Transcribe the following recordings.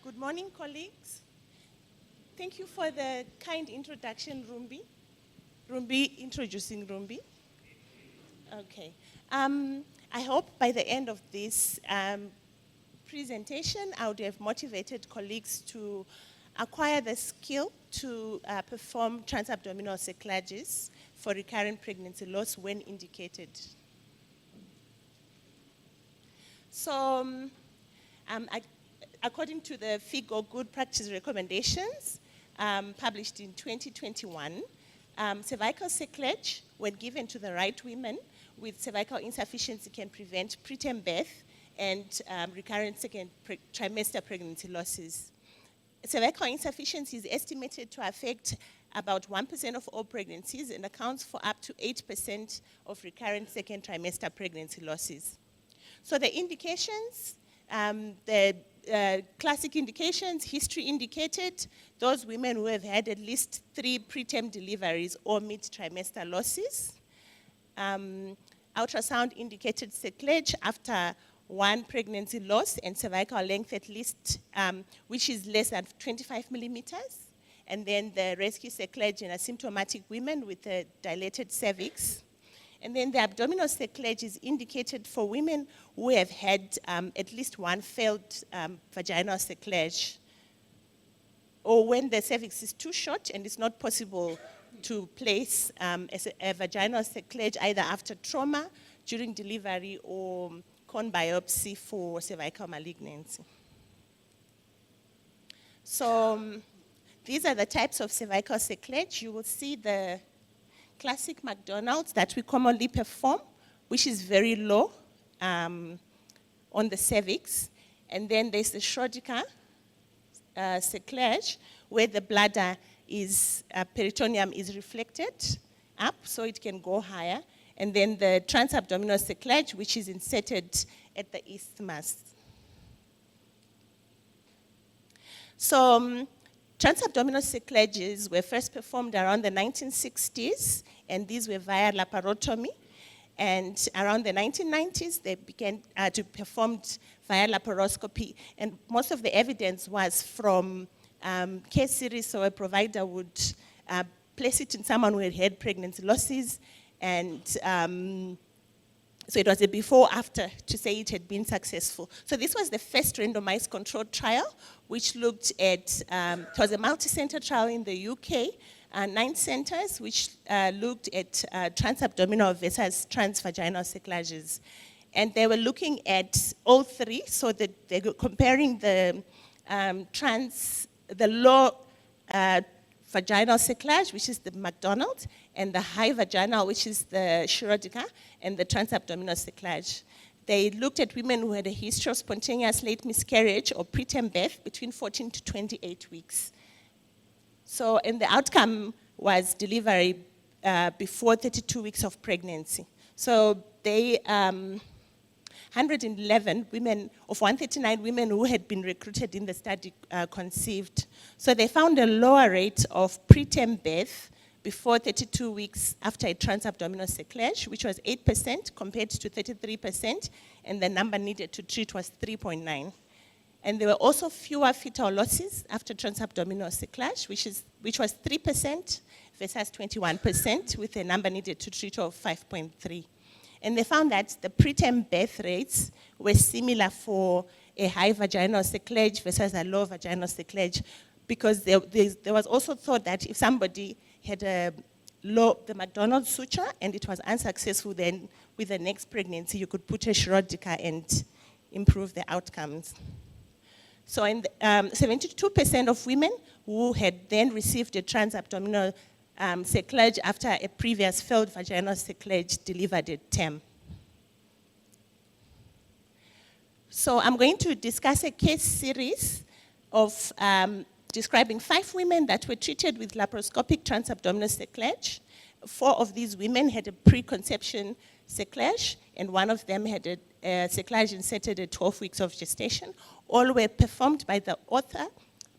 Good morning, colleagues. Thank you for the kind introduction, Rumbi. Rumbi, introducing Rumbi. Okay. I hope by the end of this presentation, I would have motivated colleagues to acquire the skill to perform transabdominal cerclages for recurrent pregnancy loss when indicated. So, according to the FIGO Good Practice Recommendations published in 2021, cervical cerclage, when given to the right women with cervical insufficiency, can prevent preterm birth and recurrent second trimester pregnancy losses. Cervical insufficiency is estimated to affect about 1% of all pregnancies and accounts for up to 8% of recurrent second trimester pregnancy losses. So the indications, classic indications, history indicated, those women who have had at least 3 preterm deliveries or mid-trimester losses. Ultrasound indicated cerclage after 1 pregnancy loss and cervical length at least, which is less than 25 millimeters. And then the rescue cerclage in asymptomatic women with a dilated cervix. And then the abdominal cerclage is indicated for women who have had at least 1 failed vaginal cerclage, or when the cervix is too short and it's not possible to place a vaginal cerclage either after trauma, during delivery, or cone biopsy for cervical malignancy. So these are the types of cervical cerclage. You will see the classic McDonald's that we commonly perform, which is very low on the cervix. And then there's the Schrodinger cerclage, where the bladder is, peritoneum is reflected up, so it can go higher. And then the transabdominal cerclage, which is inserted at the isthmus. So transabdominal cerclages were first performed around the 1960s, and these were via laparotomy. And around the 1990s, they began to be performed via laparoscopy. And most of the evidence was from case series, so a provider would place it in someone who had had pregnancy losses, and so it was a before-after to say it had been successful. So this was the first randomized controlled trial, which looked at, it was a multi-center trial in the UK, 9 centers, which looked at transabdominal versus transvaginal cerclages. And they were looking at all 3, so that they were comparing the low vaginal cerclage, which is the McDonald's, and the high vaginal, which is the Schrodinger, and the transabdominal cerclage. They looked at women who had a history of spontaneous late miscarriage or preterm birth between 14 to 28 weeks. So, and the outcome was delivery before 32 weeks of pregnancy. So they, 111 women, of 139 women who had been recruited in the study conceived. So they found a lower rate of preterm birth before 32 weeks after a transabdominal cerclage, which was 8% compared to 33%, and the number needed to treat was 3.9. And there were also fewer fetal losses after transabdominal cerclage, which was 3% versus 21%, with a number needed to treat of 5.3. And they found that the preterm birth rates were similar for a high vaginal cerclage versus a low vaginal cerclage, because there was also thought that if somebody had the McDonald's suture and it was unsuccessful, then with the next pregnancy you could put a Schrodinger and improve the outcomes. So in 72% of women who had then received a transabdominal cerclage after a previous failed vaginal cerclage delivered a term. So I'm going to discuss a case series of describing 5 women that were treated with laparoscopic transabdominal cerclage. 4 of these women had a preconception cerclage, and 1 of them had a cerclage inserted at 12 weeks of gestation. All were performed by the author,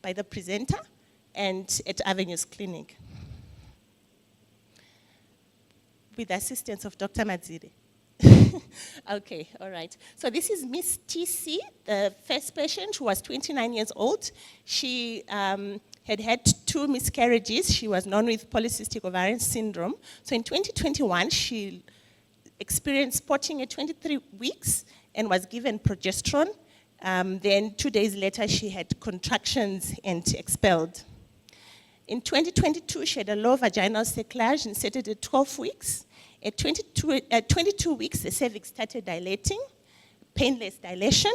by the presenter, and at Avenues Clinic, with the assistance of Dr. Madzire. Okay, all right. So this is Miss TC, the first patient who was 29 years old. She had had 2 miscarriages. She was known with polycystic ovarian syndrome. So in 2021, she experienced spotting at 23 weeks and was given progesterone. Then 2 days later, she had contractions and expelled. In 2022, she had a low vaginal cerclage inserted at 12 weeks. At 22 weeks, the cervix started dilating, painless dilation.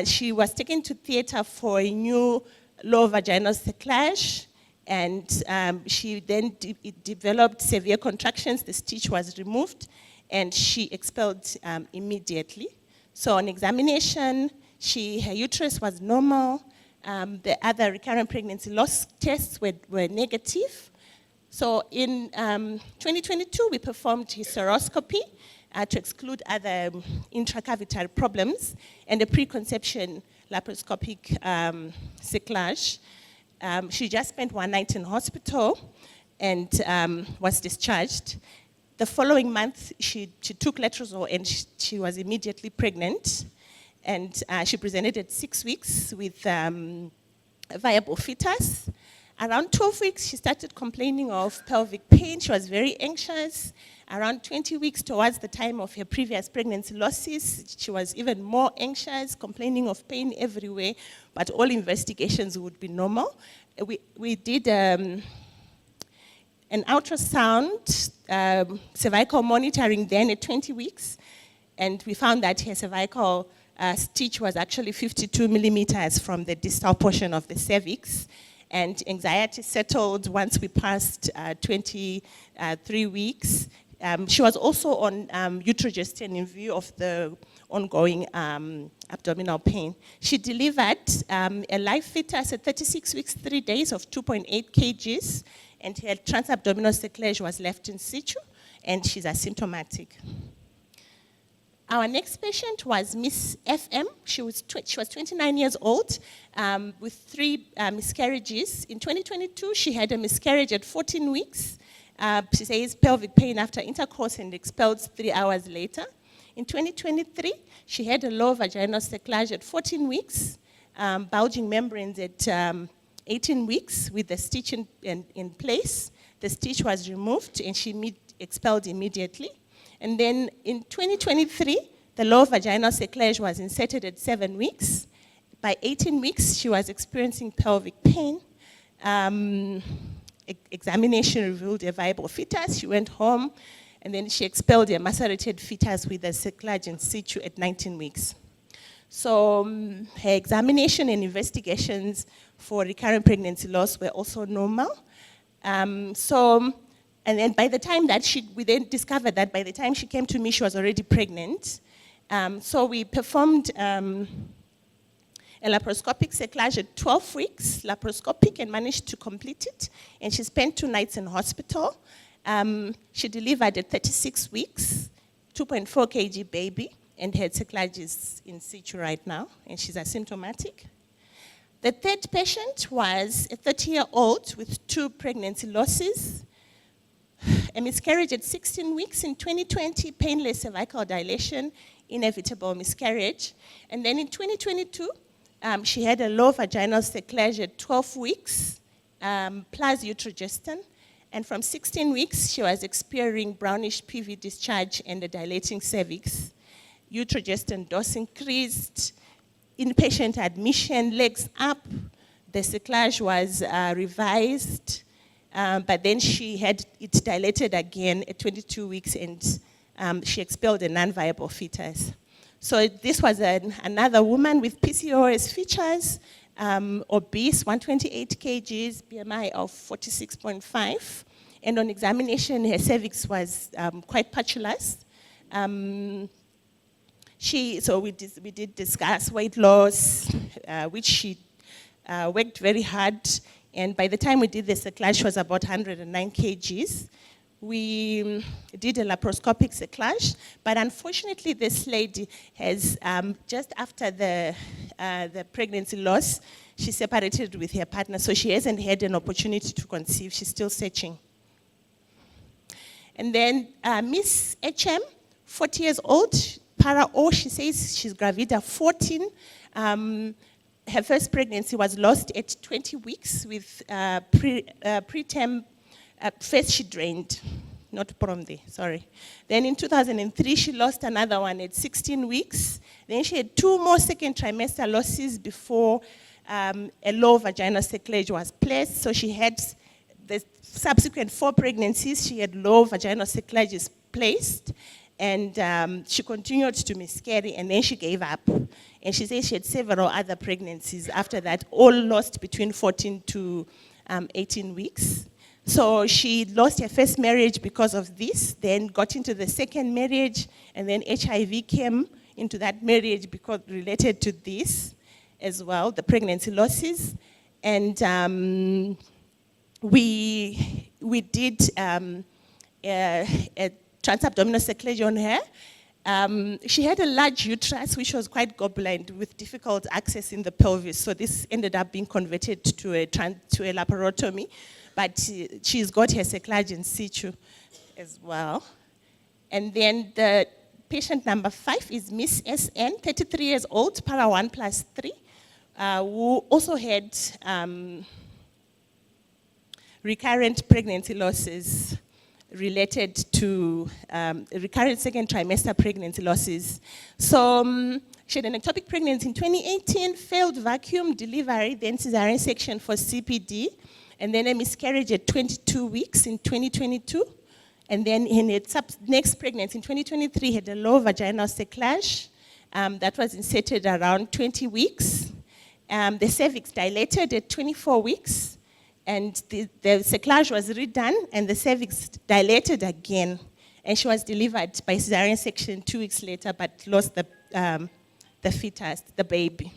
She was taken to theater for a new low vaginal cerclage, and she then developed severe contractions. The stitch was removed, and she expelled immediately. So on examination, her uterus was normal. The other recurrent pregnancy loss tests were negative. So in 2022, we performed hysteroscopy to exclude other intracavitary problems and a preconception laparoscopic cerclage. She just spent 1 night in hospital and was discharged. The following month, she took letrozole and she was immediately pregnant. And she presented at 6 weeks with a viable fetus. Around 12 weeks, she started complaining of pelvic pain. She was very anxious. Around 20 weeks, towards the time of her previous pregnancy losses, she was even more anxious, complaining of pain everywhere, but all investigations would be normal. We did an ultrasound, cervical monitoring then at 20 weeks, and we found that her cervical stitch was actually 52 millimeters from the distal portion of the cervix, and anxiety settled once we passed 23 weeks. She was also on utrogestin in view of the ongoing abdominal pain. She delivered a live fetus at 36 weeks, 3 days of 2.8 kgs, and her transabdominal cerclage was left in situ, and she's asymptomatic. Our next patient was Miss FM. She was 29 years old with 3 miscarriages. In 2022, she had a miscarriage at 14 weeks. She says pelvic pain after intercourse and expelled 3 hours later. In 2023, she had a low vaginal cerclage at 14 weeks, bulging membranes at 18 weeks with the stitch in place. The stitch was removed and she expelled immediately. And then in 2023, the low vaginal cerclage was inserted at 7 weeks. By 18 weeks, she was experiencing pelvic pain. Examination revealed a viable fetus. She went home, and then she expelled a macerated fetus with a cerclage in situ at 19 weeks. So her examination and investigations for recurrent pregnancy loss were also normal. And then by the time that we then discovered that by the time she came to me, she was already pregnant. So we performed a laparoscopic cerclage at 12 weeks, laparoscopic, and managed to complete it. And she spent 2 nights in hospital. She delivered at 36 weeks, 2.4 kg baby, and her cerclage is in situ right now, and she's asymptomatic. The third patient was a 30-year-old with 2 pregnancy losses. A miscarriage at 16 weeks in 2020, painless cervical dilation, inevitable miscarriage. And then in 2022, she had a low vaginal cerclage at 12 weeks, plus utrogestin. And from 16 weeks, she was experiencing brownish PV discharge and a dilating cervix. Utrogestin dose increased, inpatient admission, legs up. The cerclage was revised. But then she had it dilated again at 22 weeks, and she expelled a non-viable fetus. So this was another woman with PCOS features, obese, 128 kgs, BMI of 46.5. And on examination, her cervix was quite patulous. So we did discuss weight loss, which she worked very hard. And by the time we did the cerclage, she was about 109 kgs. We did a laparoscopic cerclage, but unfortunately, this lady has, just after the pregnancy loss, she separated with her partner, so she hasn't had an opportunity to conceive. She's still searching. And then Miss HM 40 years old, para O, she says she's gravida 14. Her first pregnancy was lost at 20 weeks with preterm. First she drained, not Promde, sorry. Then in 2003, she lost another one at 16 weeks. Then she had 2 more second trimester losses before a low vaginal cerclage was placed. So she had the subsequent 4 pregnancies, she had low vaginal cerclages placed. And she continued to miscarry, and then she gave up. And she says she had several other pregnancies after that, all lost between 14 to 18 weeks. So she lost her first marriage because of this, then got into the second marriage, and then HIV came into that marriage because related to this as well, the pregnancy losses. And we did a transabdominal cerclage on her. She had a large uterus, which was quite goblined with difficult access in the pelvis. So this ended up being converted to a laparotomy. But she's got her cerclage in situ as well. And then the patient number 5 is Miss SN, 33 years old, para 1+3, who also had recurrent pregnancy losses related to recurrent second trimester pregnancy losses. So she had an ectopic pregnancy in 2018, failed vacuum delivery, then cesarean section for CPD, and then a miscarriage at 22 weeks in 2022. And then in its next pregnancy in 2023, had a low vaginal cerclage that was inserted around 20 weeks. The cervix dilated at 24 weeks. And the cerclage was redone, and the cervix dilated again. And she was delivered by cesarean section 2 weeks later, but lost the fetus, the baby.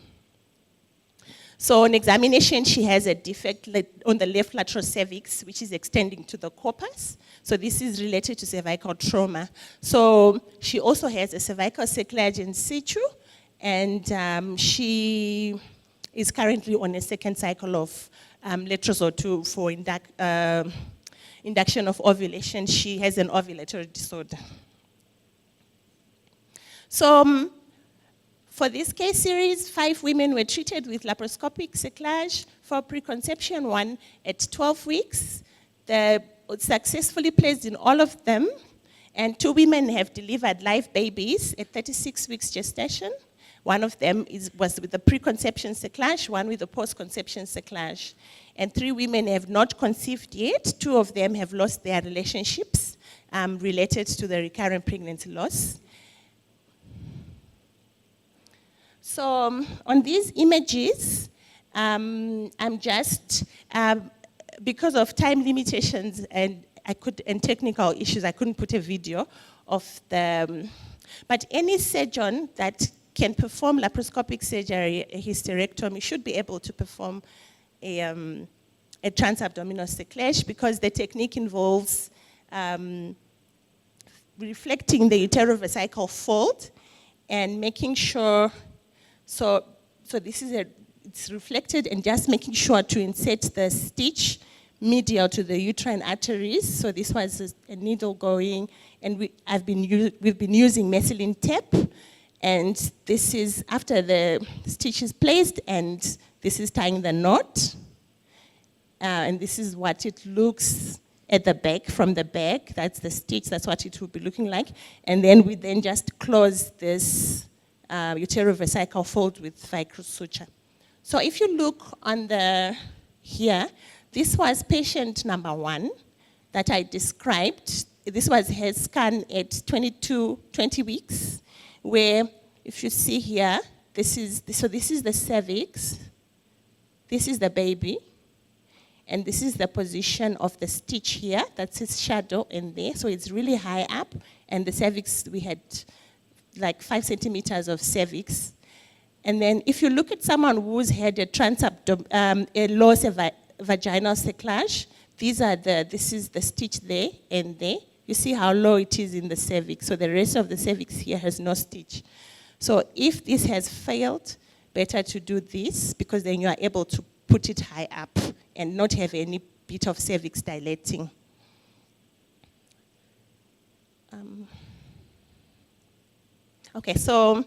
So on examination, she has a defect on the left lateral cervix, which is extending to the corpus. So this is related to cervical trauma. So she also has a cervical cerclage in situ, and she is currently on a second cycle of letrozole for induction of ovulation. She has an ovulatory disorder. So for this case series, 5 women were treated with laparoscopic cerclage for preconception, 1 at 12 weeks. They successfully placed in all of them, and 2 women have delivered live babies at 36 weeks gestation. One of them was with the preconception cerclage, 1 with the post-conception cerclage. And 3 women have not conceived yet. 2 of them have lost their relationships related to the recurrent pregnancy loss. So on these images, I'm just, because of time limitations and technical issues, I couldn't put a video of the, but any surgeon that can perform laparoscopic surgery, a hysterectomy, should be able to perform a transabdominal cerclage, because the technique involves reflecting the uterovesical fold and making sure, so this is it's reflected, and just making sure to insert the stitch medial to the uterine arteries. So this was a needle going, and we've been using methylene tape. And this is after the stitch is placed, and this is tying the knot. And this is what it looks at the back, from the back. That's the stitch, that's what it will be looking like. And then we then just close this uterovesical fold with vicus suture. So if you look on here, this was patient number 1 that I described. This was her scan at 20 weeks. Where, if you see here, this is the cervix, this is the baby, and this is the position of the stitch here. That's its shadow in there, so it's really high up, and the cervix, we had like 5 centimeters of cervix. And then if you look at someone who's had a low vaginal cerclage, this is the stitch there and there. You see how low it is in the cervix. So the rest of the cervix here has no stitch. So if this has failed, better to do this, because then you are able to put it high up and not have any bit of cervix dilating. Okay, so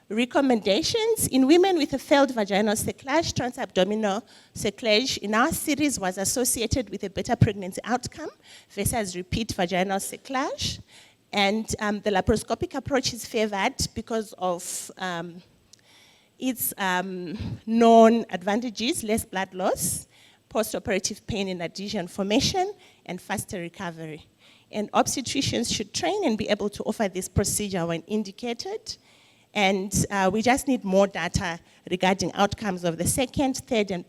recommendations. In women with a failed vaginal cerclage, transabdominal cerclage in our series was associated with a better pregnancy outcome versus repeat vaginal cerclage. And the laparoscopic approach is favored because of its known advantages: less blood loss, post-operative pain in adhesion formation, and faster recovery. And obstetricians should train and be able to offer this procedure when indicated. And we just need more data regarding outcomes of the second, third,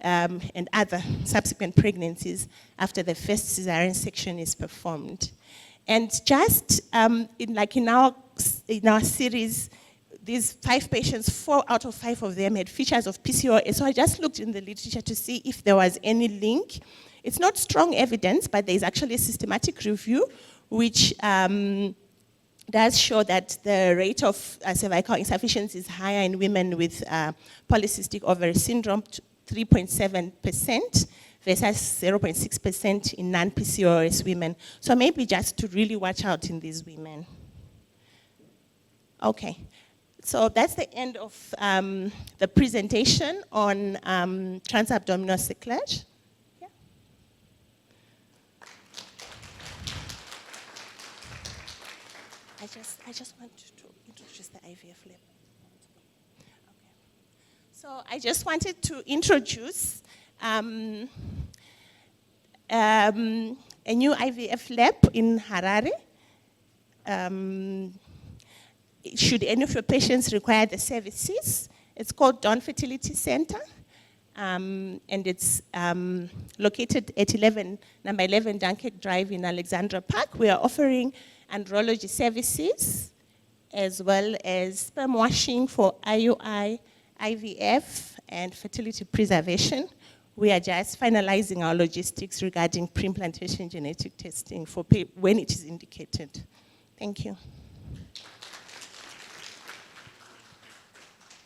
and other subsequent pregnancies after the first cesarean section is performed. And just in our series, these 5 patients, 4 out of 5 of them had features of PCOS. So I just looked in the literature to see if there was any link. It's not strong evidence, but there's actually a systematic review which does show that the rate of cervical insufficiency is higher in women with polycystic ovary syndrome, 3.7% versus 0.6% in non-PCOS women. So maybe just to really watch out in these women. Okay, so that's the end of the presentation on transabdominal cerclage. I just want to introduce the IVF lab. Okay. So I just wanted to introduce a new IVF lab in Harare. Should any of your patients require the services, it's called Dawn Fertility Center. And it's located at number 11 Dunkirk Drive in Alexandra Park. We are offering andrology services as well as sperm washing for IUI, IVF, and fertility preservation. We are just finalizing our logistics regarding pre-implantation genetic testing for when it is indicated. Thank you.